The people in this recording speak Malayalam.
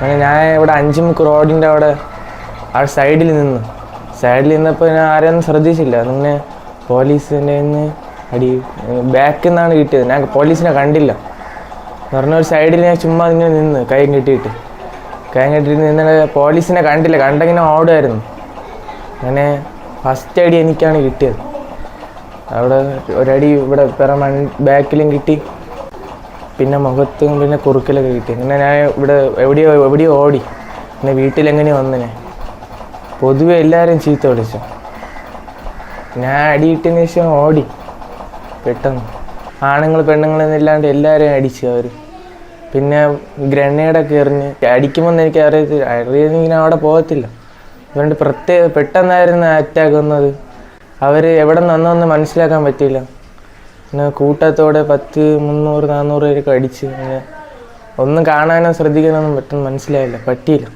അങ്ങനെ ഞാൻ ഇവിടെ അഞ്ചുമുക്ക് റോഡിൻ്റെ അവിടെ ആ സൈഡിൽ നിന്നപ്പോൾ ഞാൻ ആരെയൊന്നും ശ്രദ്ധിച്ചില്ല. അങ്ങനെ പോലീസിൻ്റെ അടി ബാക്കിൽ നിന്നാണ് കിട്ടിയത്. ഞാൻ പോലീസിനെ കണ്ടില്ല എന്ന് പറഞ്ഞ ഒരു സൈഡിൽ ഞാൻ ചുമ്മാ ഇങ്ങനെ നിന്ന് കൈ കെട്ടിയിട്ട് നിന്ന് പോലീസിനെ കണ്ടില്ല, കണ്ടെങ്ങനെ ഓടുമായിരുന്നു. അങ്ങനെ ഫസ്റ്റ് അടി എനിക്കാണ് കിട്ടിയത്. അവിടെ ഒരടി ഇവിടെ ബാക്കിലും കിട്ടി, പിന്നെ മുഖത്തും പിന്നെ കുറുക്കിലൊക്കെ കിട്ടി. അങ്ങനെ ഞാൻ ഇവിടെ എവിടെയോ ഓടി. പിന്നെ വീട്ടിലെങ്ങനെയോ വന്നിനെ പൊതുവെ എല്ലാവരും ചീത്ത വിളിച്ചു. ഞാൻ അടിയിട്ടതിന് ശേഷം ഓടി പെട്ടെന്ന്. ആണുങ്ങൾ പെണ്ണുങ്ങളെന്നില്ലാണ്ട് എല്ലാവരെയും അടിച്ചു അവർ. പിന്നെ ഗ്രനേഡൊക്കെ എറിഞ്ഞ് അടിക്കുമെന്ന് എനിക്ക് അറിയാമെങ്കിൽ അവിടെ പോകത്തില്ല. അതുകൊണ്ട് പെട്ടെന്നായിരുന്നു അറ്റാക്ക് വന്നത്. അവർ എവിടെ നിന്നൊന്നും മനസ്സിലാക്കാൻ പറ്റിയില്ല. പിന്നെ കൂട്ടത്തോടെ 10, 300, 400 പേരൊക്കെ അടിച്ച്. അങ്ങനെ ഒന്നും കാണാനോ ശ്രദ്ധിക്കാനൊന്നും പെട്ടെന്ന് മനസ്സിലായില്ല, പറ്റിയില്ല.